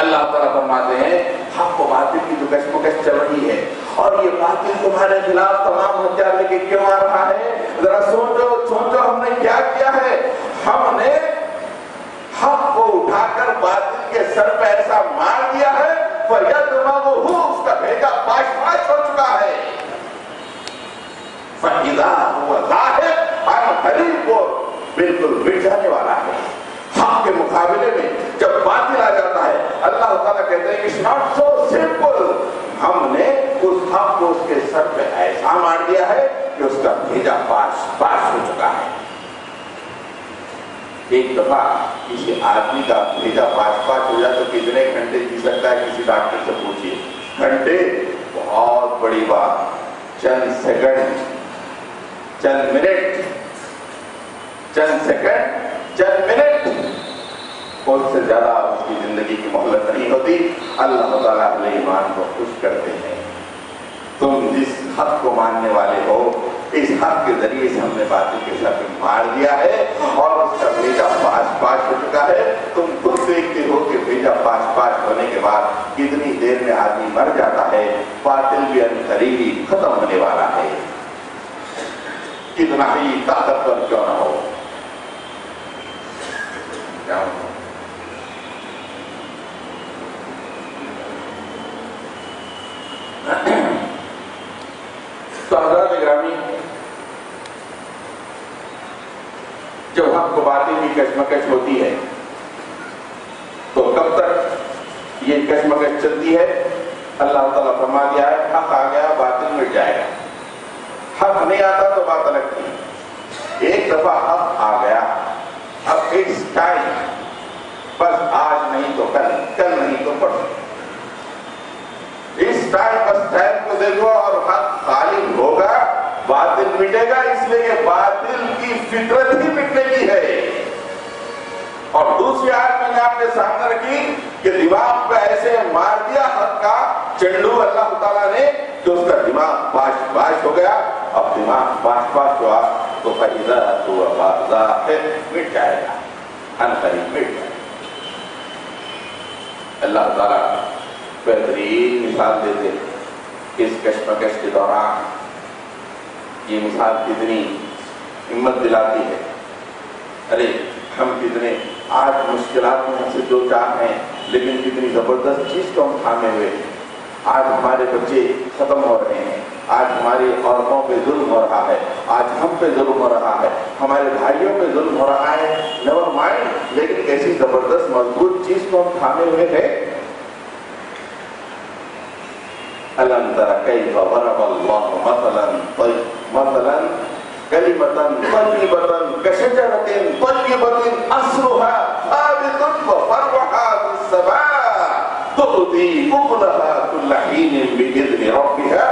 اللہ تعالیٰ فرماتے ہیں حق و باطل کی جو کشمکش چل رہی ہے اور یہ باطل تمہارے خلاف تمام ہتھیار لے کے کیوں آ رہا ہے، ذرا سوچو ہم نے کیا کیا ہے۔ ہم نے حق کو اٹھا کر باطل کے سر پہ ایسا مار دیا ہے فَيَدْمَغُهُ، اس کا بھیجا پاش پاش ہو چکا ہے۔ فَإِذَا هُوَ ذَاهِبٌ، عَنْ قَرِيبٌ، بالکل مٹ جانے والا ہے۔ حق کے مقابلے میں جب باطل آ جاتا ہے اللہ تعالیٰ کہتے ہیں اٹس ناٹ سو سمپل، ہم نے اس حق کو اس کے سر پہ ایسا مار دیا ہے کہ اس کا بھیجا پاش پاش ہو چکا ہے۔ ایک دفعہ کسی آدمی کا بھیجا پاش پاش ہو جائے تو کتنے گھنٹے جی سکتا ہے، کسی ڈاکٹر سے پوچھیے۔ گھنٹے بہت بڑی بات، چند سیکنڈ، چند منٹ، چند سیکنڈ، چند منٹ، اس سے زیادہ اس کی زندگی کی مہلت نہیں ہوتی۔ اللہ تعالیٰ اہل ایمان کو خوش کرتے ہیں، تم جس حق کو ماننے والے ہو اس حق کے ذریعے سے ہم نے باطل کے سر پہ مار دیا ہے اور اس کا بھیجا پاش پاش ہو چکا ہے۔ تم خود دیکھتے ہو کہ بھیجا پاش پاش ہونے کے بعد کتنی دیر میں آدمی مر جاتا ہے، باطل بھی عنقریب ہی ختم ہونے والا ہے، کتنا ہی طاقتور کیوں نہ ہو۔ تو حضرات گرامی، جب حق و باطل کی کشمکش ہوتی ہے تو کب تک یہ کشمکش چلتی ہے؟ اللہ تعالیٰ فرما دیا ہے حق آ گیا باطل مٹ جائے گا، حق نہیں آتا تو بات الگ تھی۔ ایک دفعہ حق آ گیا، اب اٹس ٹائم، بس آج نہیں تو کل، کل نہیں تو پرسوں، اس ٹائم بس ٹائم کو دیکھو اور حق غالب ہوگا، باطل مٹے گا، اس لیے کہ باطل کی فطرت ہی مٹنے کی ہے۔ اور دوسری آیت میں نے آپ کے سامنے رکھی کہ دماغ پہ ایسے مار دیا حق کا چنڈو اللہ تعالیٰ نے کہ اس کا دماغ پاش پاش ہو گیا۔ اب دماغ پاش پاش ہوا تو فَإِذَا هُوَ ذَاهِبٌ، مٹ جائے گا، عنقریب مٹ جائے گا۔ اللہ تعالیٰ بہترین مثال دیتے اس کشمکش کے دوران، یہ مثال کتنی ہمت دلاتی ہے۔ ارے ہم کتنے آج مشکلات میں ہم سے دو چار ہیں، لیکن کتنی زبردست چیز کو ہم تھامے ہوئے ہیں۔ آج ہمارے بچے ختم ہو رہے ہیں، آج ہماری عورتوں پہ ظلم ہو رہا ہے، آج ہم پہ ظلم ہو رہا ہے، ہمارے بھائیوں پہ ظلم ہو رہا ہے، نیور مائنڈ، لیکن ایسی زبردست مضبوط چیز کو ہم تھامے ہوئے ہیں۔ أَلَمْ تَرَ كَيْفَ ضَرَبَ اللَّهُ مَثَلًا كَلِمَةً طَيِّبَةً كَشَجَرَةٍ طَيِّبَةٍ أَصْلُهَا ثَابِتٌ وَفَرْعُهَا فِي السَّمَاءِ تُؤْتِي أُكُلَهَا كُلَّ حِينٍ بِإِذْنِ رَبِّهَا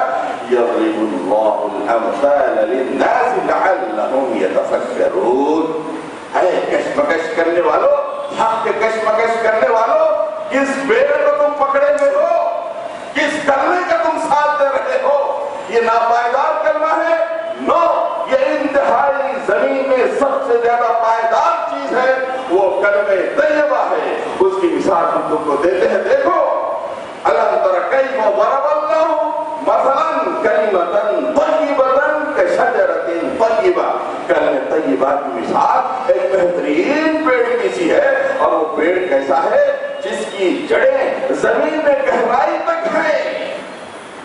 يَضْرِبُ اللَّهُ الْأَمْثَالَ لِلنَّاسِ لَعَلَّهُمْ يَتَفَكَّرُونَ۔ اے کشمکش کرنے والو، حق کے کشمکش کرنے والو، کس بیڑ کو تم پکڑے ہوئے ہو، کس کلمے کا تم ساتھ دے رہے ہو؟ یہ ناپائیدار کلمہ ہے؟ نو، یہ انتہائی زمین میں سب سے زیادہ پائیدار چیز ہے، وہ کلمہ طیبہ ہے۔ اس کی مثال ہم تم کو دیتے ہیں، دیکھو أَلَمْ تَرَ كَيْفَ ضَرَبَ اللَّهُ مَثَلًا كَلِمَةً طَيِّبَةً كَشَجَرَةٍ طَيِّبَةٍ۔ کلمہ طیبہ کی مثال ایک بہترین پیڑ کی سی ہے، اور وہ پیڑ کیسا ہے؟ جس کی جڑیں زمین میں گہرائی تک ہیں،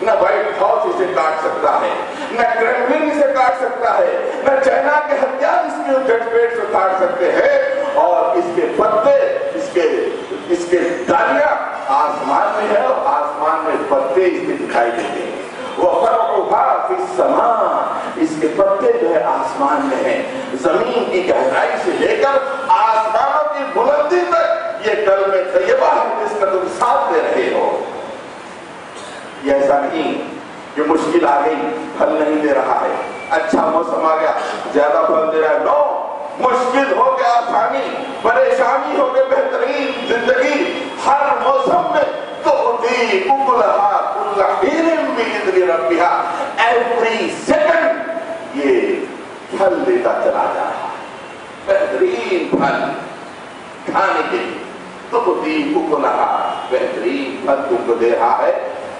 نہ وائٹ ہاؤس اسے کاٹ سکتا ہے، نہ کرملن اسے کاٹ سکتا ہے، نہ چائنا کے ہتھیار اس کے جڑ پیڑ سے کاٹ سکتے ہیں، اور اس کے پتے، اس کے ڈالیاں آسمان میں ہے، اور آسمان میں پتے اس کے دکھائی دیتے ہیں۔ وَفَرْعُهَا فِي السَّمَاءِ، اس کے پتے جو ہے آسمان میں ہیں، زمین کی گہرائی سے لے کر آسمانوں کی بلندی تک یہ کلمہ طیبہ ہے جس کا تم ساتھ دے رہے ہو۔ یہ ایسا نہیں کہ مشکل آ گئی پھل نہیں دے رہا ہے، اچھا موسم آ گیا زیادہ پھل دے رہا ہے، نو، مشکل ہو گیا آسانی، پریشانی ہو گئی بہترین زندگی، ہر موسم میں تؤتی اکلہا کل حین بإذن ربہا، ایوری سیکنڈ یہ پھل دیتا چلا جا رہا ہے، بہترین پھل کھانے کے لیے۔ تؤتی اکلھا، بہترین پھل تم کو دے رہا ہے،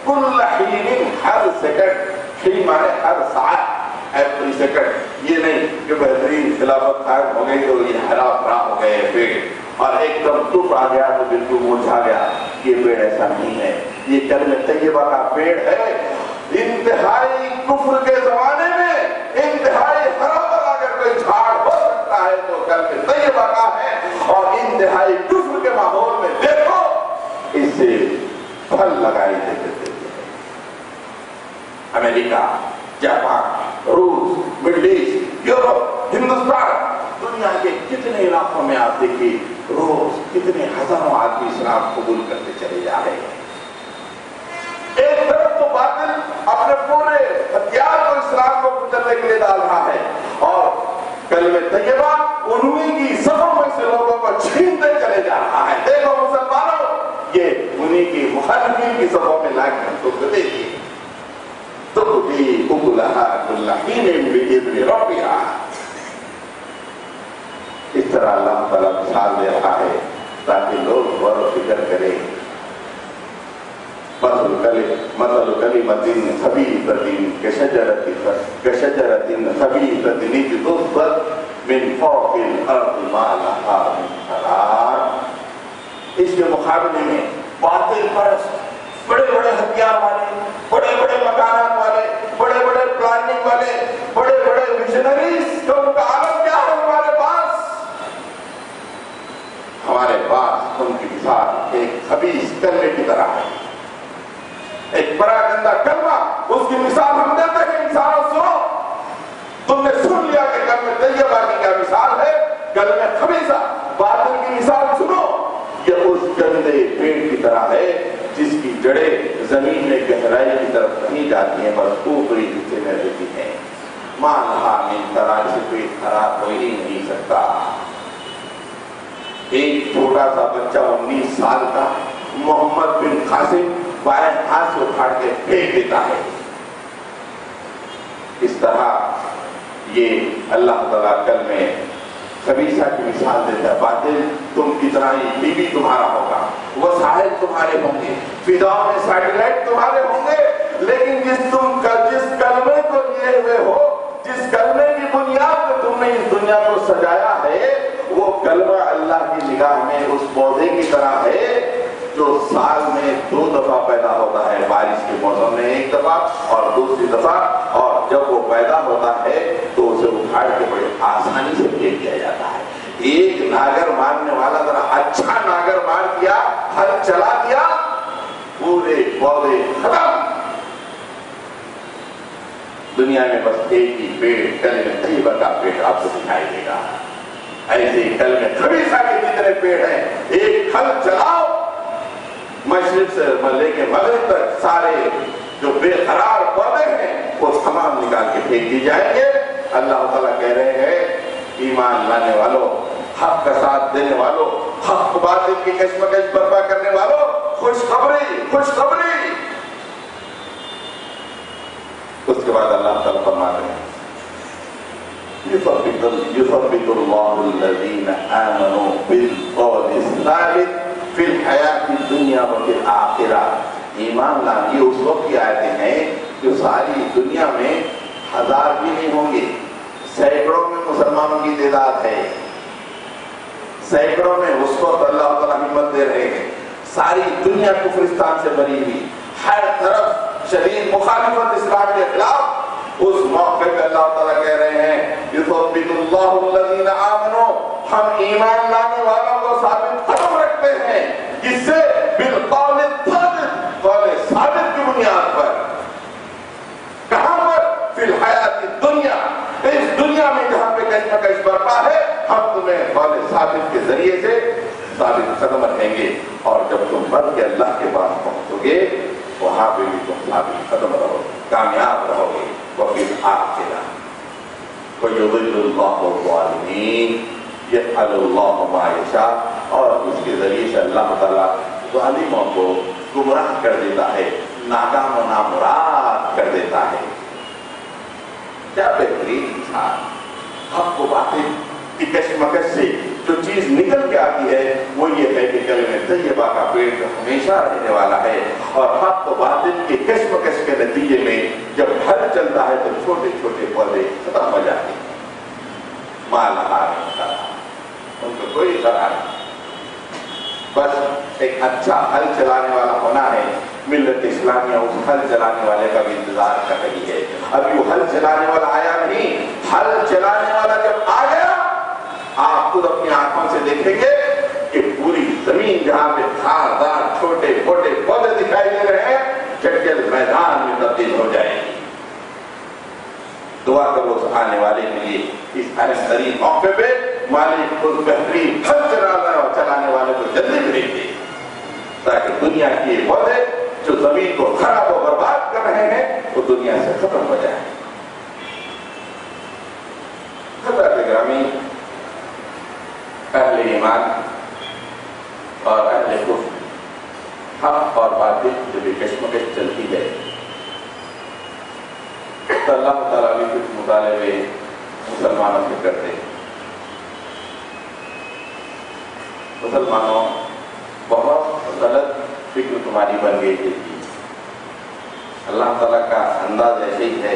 کل حین، ہر سیکنڈ، حین مانے ہر ساعت، ایوری سیکنڈ، یہ نہیں کہ بہترین خلافت قائم ہو گئی تو یہ ہرا بھرا ہو گئے پیڑ اور ایک دم دھوپ آ گیا تو بالکل مرجھا گیا، یہ پیڑ ایسا نہیں ہے، یہ کلمہ طیبہ کا پیڑ ہے۔ انتہائی کفر کے زمانے میں انتہائی ہرا بھرا اگر کوئی جھاڑ ہو سکتا ہے تو کلمہ طیبہ کا ہے، اور انتہائی کفر کے ماحول میں دیکھو اس سے پھل لگائی دیتے تھے۔ امریکہ، جاپان، روس، مڈل ایسٹ، یورپ، ہندوستان، دنیا کے کتنے علاقوں میں آپ دیکھیے روز کتنے ہزاروں آدمی اسلام قبول کرتے چلے جا رہے ہیں۔ ایک طرف تو باطل اپنے پورے ہتھیار کو اسلام کو کچلنے کے لیے ڈال رہا ہے، اور کلمہ طیبہ انہی کی صفوں میں سے لوگوں کو چھینتے چلے جا رہا ہے۔ دیکھو مسلمانوں، یہ انہی کی مخالفین کی صفوں میں لا کر تو دیکھیے تؤتی اکلھا کل حین بإذن ربھا۔ اس طرح اللہ تعالیٰ مثال دے رہا ہے تاکہ لوگ غور و فکر کریں۔ مثل کلمۃ خبیثۃ کشجرۃ خبیثۃ اجتثت من فوق الارض ما لها من قرار۔ اس کے مقابلے میں باطل پرست، بڑے بڑے ہتھیار والے، بڑے بڑے مکانات والے، بڑے بڑے پلاننگ والے، بڑے بڑے مشنریز کا ان کا عالم کیا ہے ہمارے پاس ان کی مثال ایک خبیث کلمے کی طرح ہے، ایک بڑا گندا کلمہ، اس کی مثال ہم دیتے ہیں انسانوں سنو، تم نے سن لیا کہ کلمہ طیبہ کی کیا مثال ہے، کلمہ خبیثہ باطل کی مثال سنو، یہ اس گندے پیڑ کی طرح ہے جس کی جڑیں زمین میں گہرائی کی طرف نہیں جاتی ہیں، بس اوپری حصے میں رہتی ہیں۔ ماں لہا من قرار، سے کوئی خراب ہو ہی نہیں سکتا۔ ایک چھوٹا سا بچہ 19 سال کا محمد بن قاسم بائیں ہاتھ سے اٹھاڑ کے پھینک دیتا ہے۔ اس طرح یہ اللہ تعالیٰ کلمہ خبیثہ کی مثال دیتا ہے۔ باطل تم کی طرح ہی ٹی وی تمہارا ہوگا، وسائل تمہارے ہوں گے، فضاؤں میں سیٹلائٹ تمہارے ہوں گے، لیکن جس کلمے کو لیے ہوئے ہو، جس کلمے کی بنیاد پہ تم نے اس دنیا کو سجایا ہے، وہ کلمہ اللہ کی نگاہ میں اس پودے کی طرح ہے جو سال میں 2 دفعہ پیدا ہوتا ہے، بارش کے موسم میں 1 دفعہ اور دوسری دفعہ، اور جب وہ پیدا ہوتا ہے تو اسے اٹھاڑ کے بڑے آسانی سے پھینک دیا جاتا ہے۔ ایک ناگر مارنے والا ذرا اچھا ناگر مار دیا، ہل چلا دیا، پورے پودے ختم۔ دنیا میں بس ایک ہی پیڑ کلمہ طیبہ کا پیڑ آپ کو دکھائی دے گا۔ ایسے کلمہ خبیثہ کے جتنے پیڑ ہیں، ایک پھل چلاؤ، مشرق سے لے کے مغرب تک سارے جو بے قرار پودے ہیں وہ تمام نکال کے پھینک دی جائیں گے۔ اللہ تعالیٰ کہہ رہے ہیں ایمان لانے والوں، حق کا ساتھ دینے والوں، حق باطل کی کشمکش برپا کرنے والوں، خوشخبری خوشخبری۔ اس کے بعد اللہ تعالیٰ فرما رہے ہیں يثبت الله الذين آمنوا بالقول الثابت في الحياة الدنيا وفي الآخرة۔ ایمان لانے اس وقت کی آیتیں ہیں جو ساری دنیا میں 1000 بھی نہیں ہوں گے، سینکڑوں میں مسلمانوں کی تعداد ہے، سینکڑوں میں اس وقت اللہ تعالیٰ ہمت دے رہے ہیں۔ ساری دنیا کفرستان سے بری ہوئی، ہر طرف شدید مخالفت اسلام کے خلاف، اس موقع پہ اللہ تعالیٰ کہہ رہے ہیں یثبت اللہ الذین آمنوا، ہم ایمان لانے والوں کو ثابت قدم رکھتے ہیں، جس سے بالقول الثابت، قول ثابت کی بنیاد پر، کہاں پر؟ فی الحیات الدنیا، اس دنیا میں جہاں پہ کشمکش برپا ہے، ہم تمہیں قول ثابت کے ذریعے سے ثابت قدم رکھیں گے، اور جب تم مر کے اللہ کے پاس پہنچو گے وہاں پہ بھی تم ثابت قدم رہو، کامیاب رہو گے۔ وفي الآخرة ويضل الله الظالمين يفعل الله ما يشاء، اور اس کے ذریعے سے اللہ تعالیٰ ظالموں کو گمراہ کر دیتا ہے، ناکام و نامراد کر دیتا ہے۔ کیا بہترین انسان حق و باطل کی کشمکش سے جو چیز نکل کے آتی ہے وہ یہ ہے کہ کلمہ طیبہ کا پیڑ ہمیشہ رہنے والا ہے، اور حق و باطل کے کشمکش کے نتیجے میں جب پھل چلتا ہے تو چھوٹے چھوٹے پودے ختم ہو جاتے ہیں، مال ان کو کوئی قرار نہیں۔ بس ایک اچھا حل چلانے والا ہونا ہے۔ ملت اسلامیہ اس حل چلانے والے کا بھی انتظار کر رہی ہے۔ ابھی وہ حل چلانے والا آیا نہیں، حل چلانے والا جب آ گیا آپ خود اپنی آنکھوں سے دیکھیں گے کہ پوری زمین جہاں پہ خاردار چھوٹے چھوٹے پودے دکھائی دے رہے ہیں جنگل میدان میں تبدیل ہو جائے گی۔ دعا کرو اس آنے والے کے لیے، اس اہم ترین موقع پہ مالک اس بہترین حل چلانے والے کو جلدی بھیج دے تاکہ دنیا کے یہ پودے جو زمین کو خراب و برباد کر رہے ہیں وہ دنیا سے ختم ہو جائے۔ حضرت گرامی، اہل ایمان اور اہل کفر، حق اور باطل جب یہ کشمکش چلتی ہے تو اللہ تعالیٰ بھی کچھ مطالبے مسلمانوں سے کرتے ہیں۔ مسلمانوں، بہت غلط فکر تمہاری بن گئی تھی۔ اللہ تعالیٰ کا انداز ایسے ہی ہے،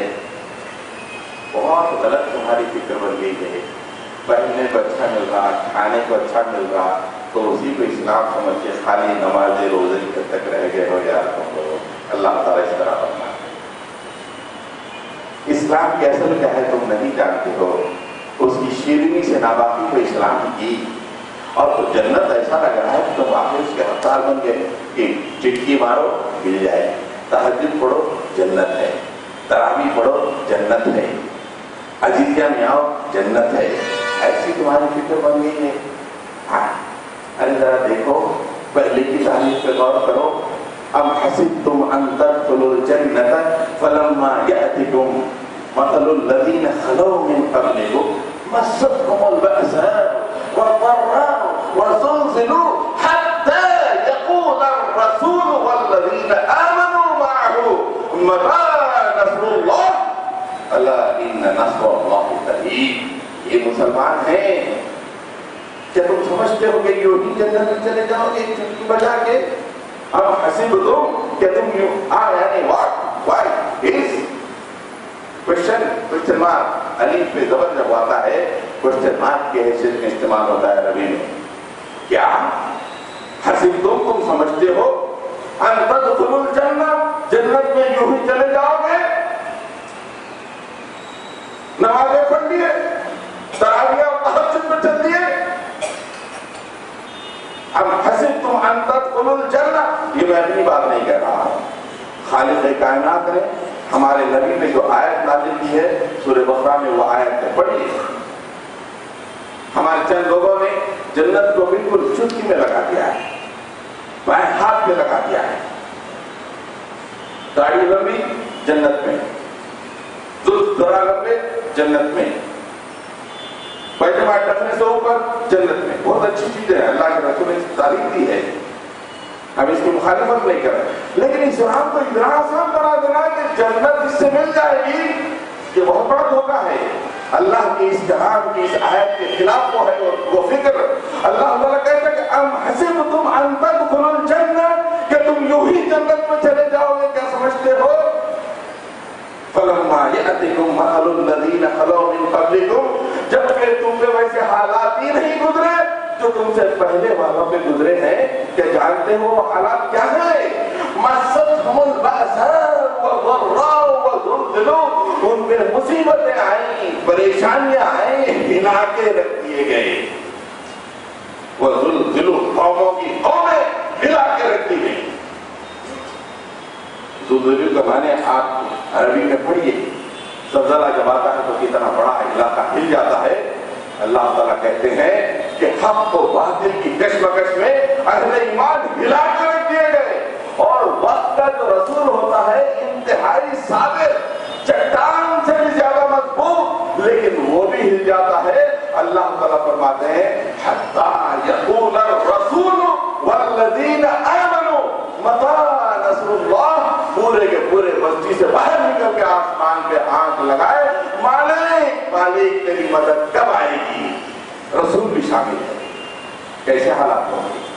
بہت غلط تمہاری فکر بن گئی ہے۔ پہننے کو اچھا مل رہا، کھانے کو اچھا مل رہا تو اسی کو اسلام سمجھ کے خالی نماز روزے تک رہ گئے ہو یار تم لوگ۔ اللہ تعالیٰ اس طرح فرماتا ہے اسلام کی اصل کیا ہے تم نہیں جانتے ہو، اس کی شیرینی سے ناواقفی کو اسلام کی، اور تو جنت ایسا لگ رہا ہے کہ تم واقعی اس کے حقدار بن گئے کہ چٹکی مارو مل جائے، تہجد پڑھو جنت ہے، تراویح پڑھو جنت ہے، عزیزیہ میں آؤ جنت ہے، ایسی تمہاری فکر بن گئی ہے۔ ہاں ارے ذرا دیکھو پہلے کی تعریف پہ غور کرو۔ ام حسبتم ان تدخلوا الجنة فلما يأتكم مثل الذين خلوا من قبلكم مستهم البأساء والضراء وزلزلوا حتى يقول الرسول والذين آمنوا معه متى نصر الله ألا إن نصر الله قريب۔ یہ مسلمان ہیں، کیا تم سمجھتے ہو کہ یوں ہی جنت میں چلے جاؤ گے چٹکی بجا کے؟ اب حسبتم کہ تم یوں یعنی واٹ از کوشچن مارک، الف پہ زبر جب آتا ہے کوشچن مارک کی حیثیت میں استعمال ہوتا ہے عربی میں۔ کیا حسبتم تم سمجھتے ہو ان تدخلوا الجنہ جنت میں یوں ہی چلے جاؤ گے؟ نمازیں پڑھ لیے، تراویح اور تہجد میں چل دیے، اب حسبتم ان تدخلوا الجنہ، یہ میں اپنی بات نہیں کہہ رہا، خالق کائنات نے ہمارے نبی نے جو آیت نازل کی ہے سورہ بقرہ میں وہ آیت ہے، پڑھی ہے۔ ہمارے چند لوگوں نے جنت کو بالکل چٹکی میں لگا دیا ہے، بائیں ہاتھ میں لگا دیا ہے، داڑھی لمبی جنت میں، زلف ذرا لمبے جنت میں، پیجامہ ٹکنے سے اوپر جنت میں۔ بہت اچھی چیز ہے، اللہ کے رسول نے اس کی تعریف دی ہے، ہم اس کی مخالفت نہیں کر رہے، لیکن اسلام کو اتنا آسان بنا دینا کہ جنت اس سے مل جائے گی، یہ بہت بڑا دھوکہ ہے۔ اللہ کی اس کلام کی اس آیت کے خلاف وہ ہے وہ فکر۔ اللہ تعالیٰ کہتا ہے کہ ام حسبتم ان تدخلوا الجنہ، کہ تم یوں ہی جنت میں چلے جاؤ گے، کیا سمجھتے ہو؟ فلما یأتکم مثل الذین خلوا من قبلکم، جبکہ تم پہ ویسے حالات ہی نہیں گزرے جو تم سے پہلے والوں پہ گزرے ہیں، کہ جانتے ہو وہ حالات کیا ہیں؟ مستهم البأساء والضراء وزلزلوا، ان پہ مصیبتیں آئیں، پریشانیاں آئیں، ہلا کے رکھ دیے گئے۔ وزلزلوا، قوموں کی قومیں ہلا کے رکھ دی گئی۔ زلزلے کا معنی آپ عربی میں پڑھیے، زلزلہ جب آتا ہے تو کتنا بڑا علاقہ ہل جاتا ہے۔ اللہ تعالیٰ کہتے ہیں کہ حق و باطل کی کشمکش میں اہل ایمان ہلا کے رکھ دیے گئے، اور وقت کا جو رسول ہوتا ہے انتہائی صابر، چٹان سے بھی زیادہ مضبوط، لیکن وہ بھی ہل جاتا ہے۔ اللہ تعالیٰ فرماتے ہیں حتی یقول الرسول والذین آمنوا متی نصر اللہ، پورے کے پورے بستی سے باہر نکل کے آسمان پہ آنکھ لگائے، مالک تیری مدد کب آئے گی؟ رسول بھی شامل ہے۔ کیسے حالات ہوں گے؟